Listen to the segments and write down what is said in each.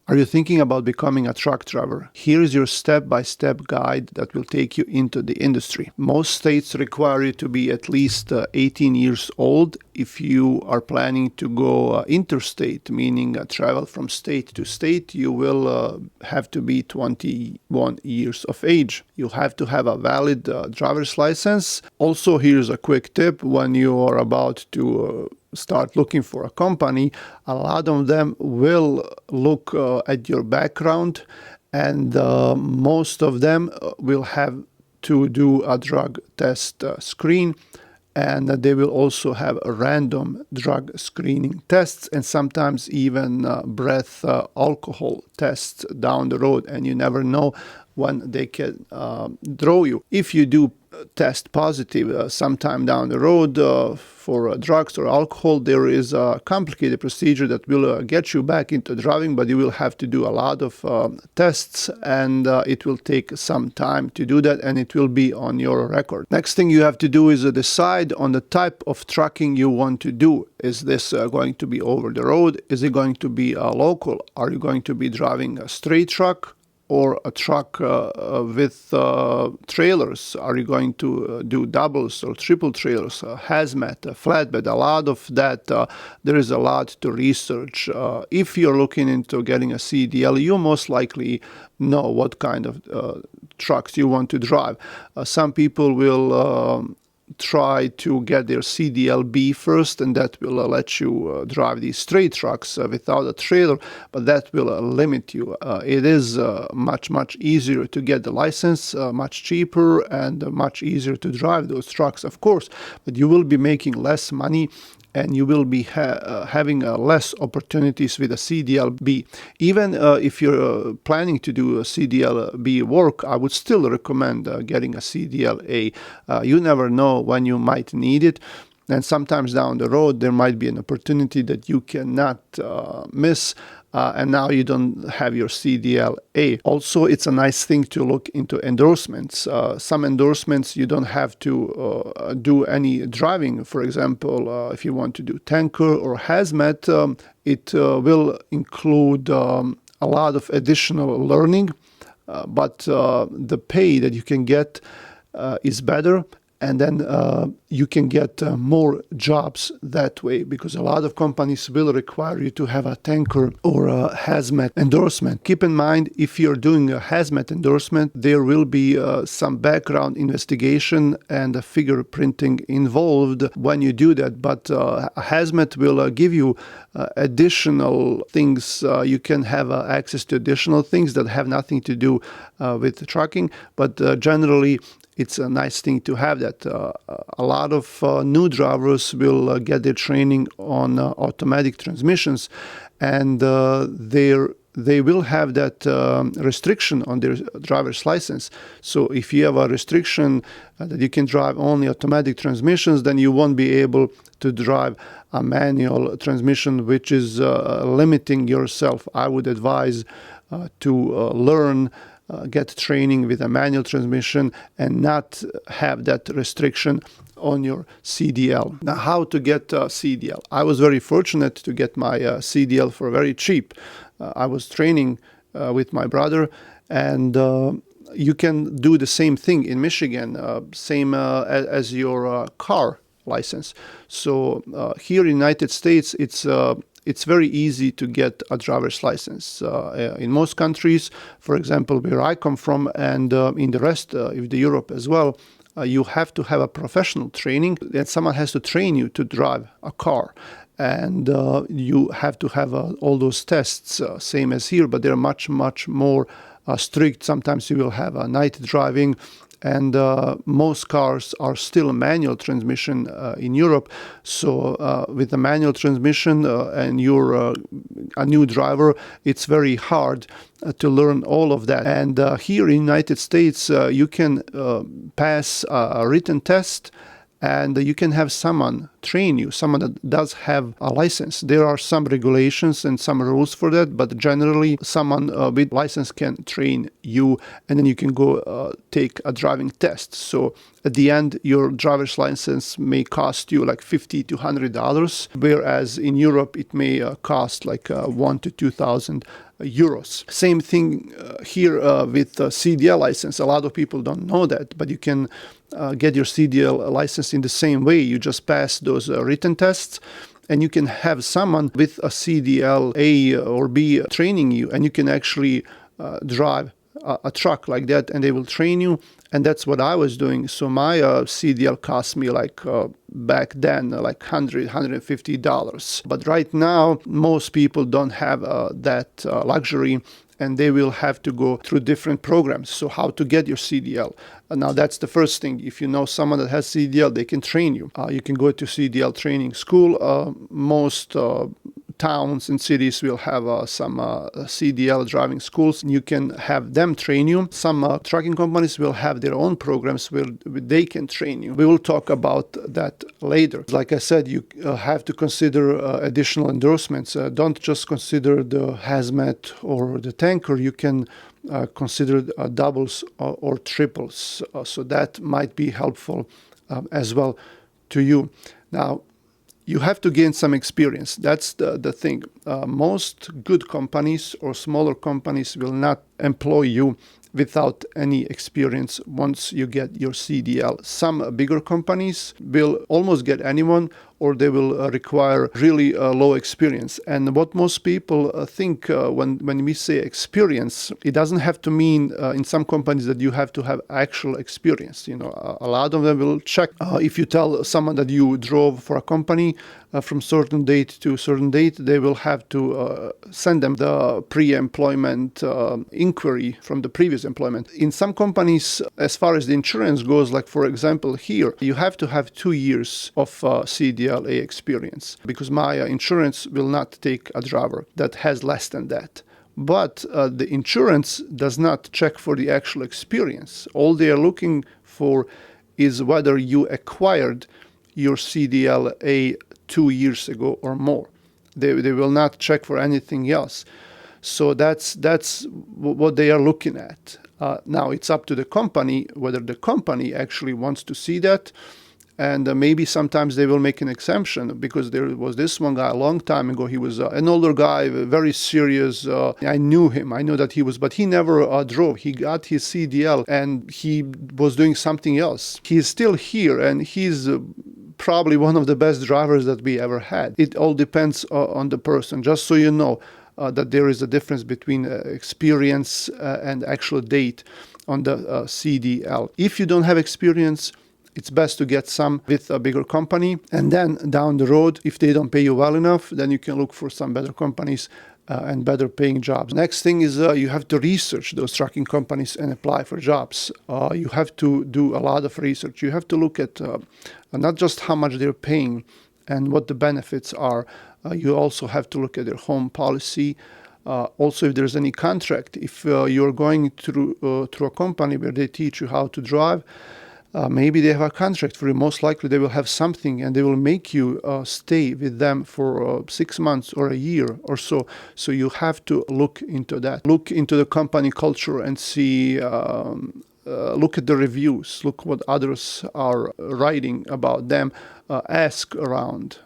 Are you thinking about becoming a truck driver? Here is your step-by-step guide that will take you into the industry. Most states require you to be at least 18 years old if you are planning to go interstate, meaning travel from state to state. You will have to be 21 years of age. You have to have a valid driver's license. Also, here's a quick tip. When you are about to start looking for a company, a lot of them will look at your background, and most of them will have to do a drug test screen, and they will also have a random drug screening tests, and sometimes even breath alcohol tests down the road, and you never know when they can draw you. If you do test positive sometime down the road for drugs or alcohol, there is a complicated procedure that will get you back into driving, but you will have to do a lot of tests, and it will take some time to do that, and it will be on your record. Next thing you have to do is decide on the type of trucking you want to do. Is this going to be over the road? Is it going to be local? Are you going to be driving a straight truck or a truck with trailers? Are you going to do doubles or triple trailers, hazmat, flatbed? A lot of that, there is a lot to research. If you're looking into getting a CDL, you most likely know what kind of trucks you want to drive. Some people will try to get their CDL-B first, and that will let you drive these straight trucks without a trailer, but that will limit you. It is much easier to get the license, much cheaper, and much easier to drive those trucks, of course, but you will be making less money, and you will be having less opportunities with a CDL-B. Even if you're planning to do a CDL-B work, I would still recommend getting a CDL-A. You never know when you might need it, and sometimes down the road there might be an opportunity that you cannot miss, and now you don't have your CDL-A. Also, it's a nice thing to look into endorsements. Some endorsements you don't have to do any driving. For example, if you want to do tanker or hazmat, it will include a lot of additional learning, but the pay that you can get is better. And then you can get more jobs that way, because a lot of companies will require you to have a tanker or a hazmat endorsement. Keep in mind, if you're doing a hazmat endorsement, there will be some background investigation and figure printing involved when you do that. But a hazmat will give you additional things. You can have access to additional things that have nothing to do with trucking, but generally it's a nice thing to have that. A lot of new drivers will get their training on automatic transmissions, and they will have that restriction on their driver's license. So if you have a restriction that you can drive only automatic transmissions, then you won't be able to drive a manual transmission, which is limiting yourself. I would advise to learn get training with a manual transmission and not have that restriction on your CDL. Now, how to get a CDL? I was very fortunate to get my CDL for very cheap. I was training with my brother, and you can do the same thing in Michigan, same as your car license. So here in the United States, it's very easy to get a driver's license. In most countries, for example, where I come from, and in the rest of Europe as well, you have to have a professional training, that someone has to train you to drive a car. And you have to have all those tests, same as here, but they're much more strict. Sometimes you will have a night driving, and most cars are still a manual transmission in Europe. So with a manual transmission and you're a new driver, it's very hard to learn all of that. And here in the United States, you can pass a written test, and you can have someone train you, someone that does have a license. There are some regulations and some rules for that, but generally someone with license can train you, and then you can go take a driving test. So at the end, your driver's license may cost you like $50 to $100, whereas in Europe it may cost like €1,000 to €2,000. Same thing here with CDL license. A lot of people don't know that, but you can get your CDL license in the same way. You just pass those written tests, and you can have someone with a CDL A or B training you, and you can actually drive a truck like that, and they will train you. And that's what I was doing. So my CDL cost me like back then like $100, $150. But right now, most people don't have that luxury, and they will have to go through different programs. So how to get your CDL? Now that's the first thing. If you know someone that has CDL, they can train you. You can go to CDL training school. Most towns and cities will have some CDL driving schools. You can have them train you. Some trucking companies will have their own programs where they can train you. We will talk about that later. Like I said, you have to consider additional endorsements. Don't just consider the hazmat or the tanker. You can consider doubles or triples. So that might be helpful as well to you. Now, you have to gain some experience. That's the thing. Most good companies or smaller companies will not employ you without any experience once you get your CDL. Some bigger companies will almost get anyone, or they will require really low experience. And what most people think when we say experience, it doesn't have to mean in some companies that you have to have actual experience. You know, a lot of them will check if you tell someone that you drove for a company from certain date to certain date, they will have to send them the pre-employment inquiry from the previous employment. In some companies, as far as the insurance goes, like for example here, you have to have 2 years of CDLA experience, because my insurance will not take a driver that has less than that. But the insurance does not check for the actual experience. All they are looking for is whether you acquired your CDLA 2 years ago or more. They will not check for anything else. So that's what they are looking at. Now it's up to the company whether the company actually wants to see that. And maybe sometimes they will make an exemption, because there was this one guy a long time ago. He was an older guy, very serious. I knew him. I know that he was, but he never drove. He got his CDL and he was doing something else. He's still here, and he's probably one of the best drivers that we ever had. It all depends on the person. Just so you know that there is a difference between experience and actual date on the CDL. If you don't have experience, it's best to get some with a bigger company. And then down the road, if they don't pay you well enough, then you can look for some better companies and better paying jobs. Next thing is you have to research those trucking companies and apply for jobs. You have to do a lot of research. You have to look at not just how much they're paying and what the benefits are. You also have to look at their home policy. Also, if there's any contract, if you're going through a company where they teach you how to drive, maybe they have a contract for you. Most likely they will have something, and they will make you stay with them for 6 months or a year or so. So you have to look into that. Look into the company culture and see, look at the reviews, look what others are writing about them. Ask around,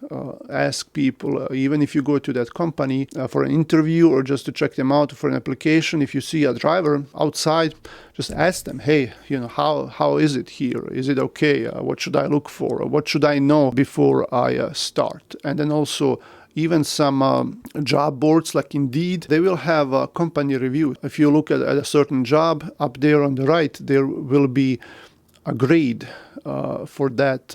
ask people, even if you go to that company for an interview or just to check them out for an application. If you see a driver outside, just ask them, hey, how is it here? Is it okay? What should I look for? What should I know before I start? And then also, even some job boards like Indeed, they will have a company review. If you look at a certain job, up there on the right, there will be a grade for that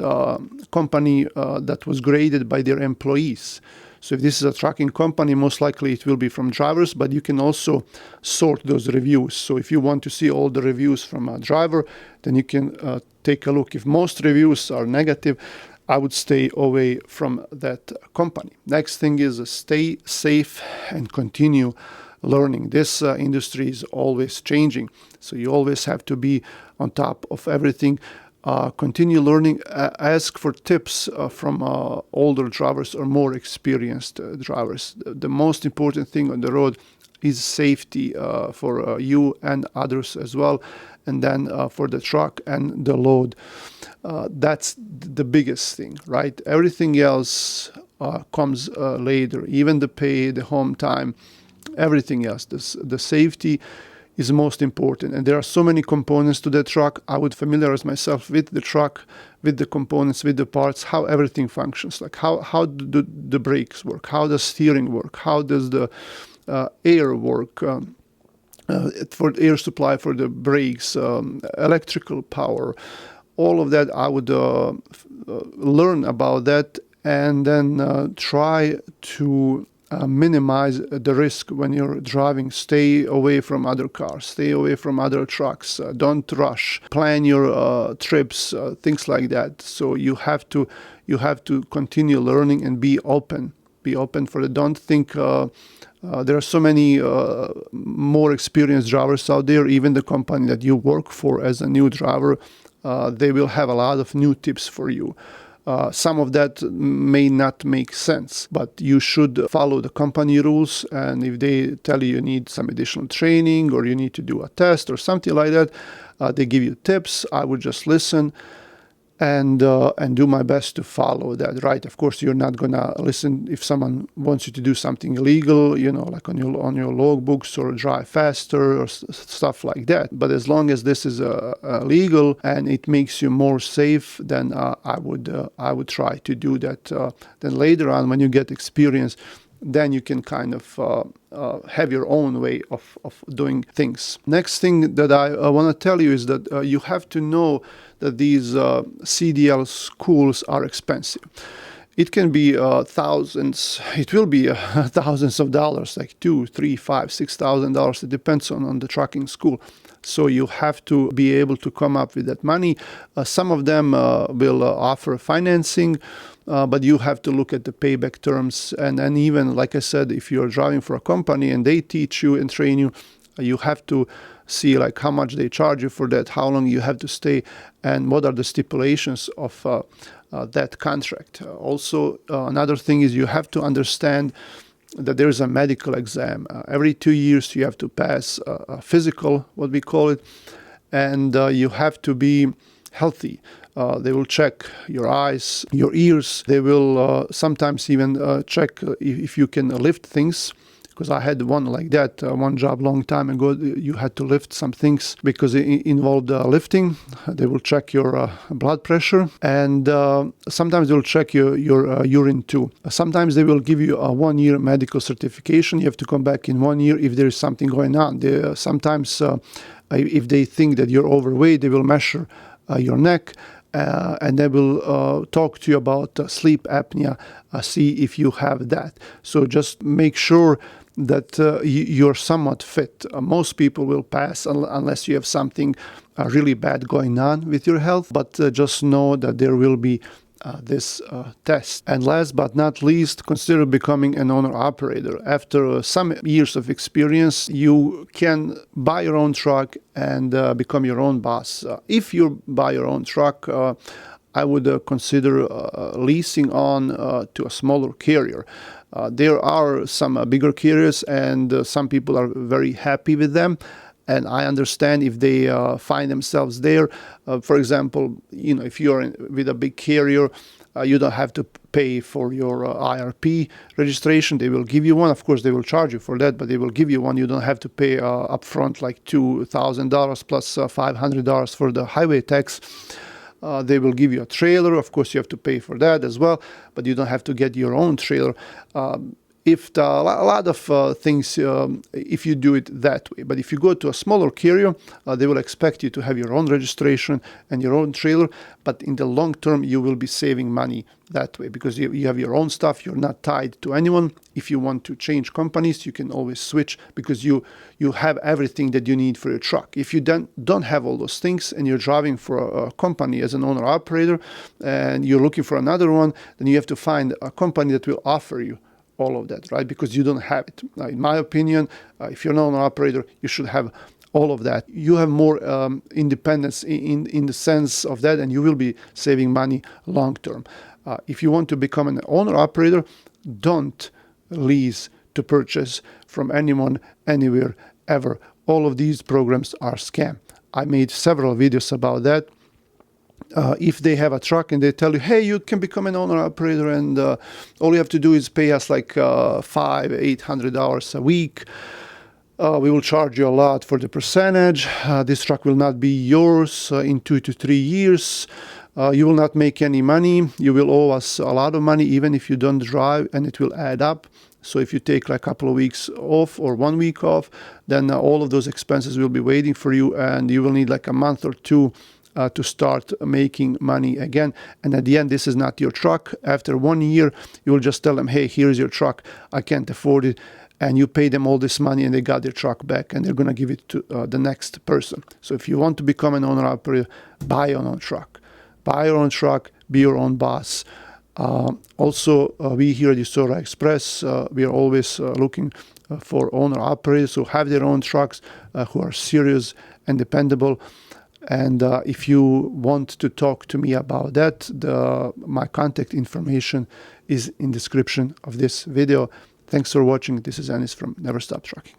company that was graded by their employees. So if this is a trucking company, most likely it will be from drivers, but you can also sort those reviews. So if you want to see all the reviews from a driver, then you can take a look. If most reviews are negative, I would stay away from that company. Next thing is stay safe and continue learning. This industry is always changing, so you always have to be on top of everything. Continue learning. Ask for tips from older drivers or more experienced drivers. The most important thing on the road is safety for you and others as well, and then for the truck and the load. That's the biggest thing, right? Everything else comes later, even the pay, the home time, everything else. The safety is most important, and there are so many components to the truck. I would familiarize myself with the truck, with the components, with the parts, how everything functions, like how do the brakes work, how does steering work, how does the air work, for air supply for the brakes, electrical power, all of that. I would learn about that, and then try to minimize the risk when you're driving. Stay away from other cars, stay away from other trucks, don't rush, plan your trips, things like that. So you have to continue learning and be open for it. Don't think there are so many more experienced drivers out there. Even the company that you work for as a new driver, they will have a lot of new tips for you. Some of that may not make sense, but you should follow the company rules. And if they tell you need some additional training or you need to do a test or something like that, they give you tips. I would just listen and do my best to follow that, right? Of course, you're not gonna listen if someone wants you to do something illegal, like on your logbooks, or drive faster or stuff like that. But as long as this is legal and it makes you more safe, then I would try to do that. Then later on, when you get experience, then you can kind of have your own way of doing things. Next thing that I want to tell you is that you have to know that these CDL schools are expensive. It can be thousands. It will be thousands of dollars, like $2,000, $3,000, $5,000, $6,000. It depends on the trucking school. So you have to be able to come up with that money. Some of them will offer financing, but you have to look at the payback terms. And even, like I said, if you're driving for a company and they teach you and train you, you have to see like how much they charge you for that, how long you have to stay, and what are the stipulations of that contract. Also, another thing is you have to understand that there is a medical exam. Every 2 years you have to pass a physical, what we call it, and you have to be healthy. They will check your eyes, your ears. They will sometimes even check if you can lift things. Because I had one like that, one job long time ago. You had to lift some things because it involved lifting. They will check your blood pressure, and sometimes they will check your urine too. Sometimes they will give you a 1-year medical certification. You have to come back in 1 year if there is something going on. Sometimes if they think that you're overweight, they will measure your neck. And they will talk to you about sleep apnea, see if you have that. So just make sure that you're somewhat fit. Most people will pass unless you have something really bad going on with your health, but just know that there will be this test. And last but not least, consider becoming an owner-operator. After some years of experience, you can buy your own truck and become your own boss. If you buy your own truck, I would consider leasing on to a smaller carrier. There are some bigger carriers, and some people are very happy with them. And I understand if they find themselves there. For example, if you're with a big carrier, you don't have to pay for your IRP registration. They will give you one. Of course, they will charge you for that, but they will give you one. You don't have to pay upfront like $2,000 plus $500 for the highway tax. They will give you a trailer. Of course, you have to pay for that as well, but you don't have to get your own trailer. A lot of things, if you do it that way. But if you go to a smaller carrier, they will expect you to have your own registration and your own trailer. But in the long term, you will be saving money that way because you have your own stuff. You're not tied to anyone. If you want to change companies, you can always switch because you have everything that you need for your truck. If you don't have all those things and you're driving for a company as an owner-operator and you're looking for another one, then you have to find a company that will offer you all of that, right? Because you don't have it. In my opinion, if you're an owner-operator, you should have all of that. You have more independence in the sense of that, and you will be saving money long term. If you want to become an owner-operator, don't lease to purchase from anyone, anywhere, ever. All of these programs are scam. I made several videos about that. If they have a truck and they tell you, hey, you can become an owner-operator and all you have to do is pay us like $500-800 a week. We will charge you a lot for the percentage. This truck will not be yours in 2 to 3 years. You will not make any money. You will owe us a lot of money even if you don't drive, and it will add up. So if you take like a couple of weeks off or 1 week off, then all of those expenses will be waiting for you, and you will need like a month or two to start making money again. And at the end, this is not your truck. After 1 year, you will just tell them, hey, here's your truck. I can't afford it. And you pay them all this money and they got their truck back, and they're going to give it to the next person. So if you want to become an owner-operator, buy your own truck. Buy your own truck, be your own boss. Also, we here at Usora Express, we are always looking for owner-operators who have their own trucks, who are serious and dependable. And if you want to talk to me about that, my contact information is in the description of this video. Thanks for watching. This is Anis from Never Stop Trucking.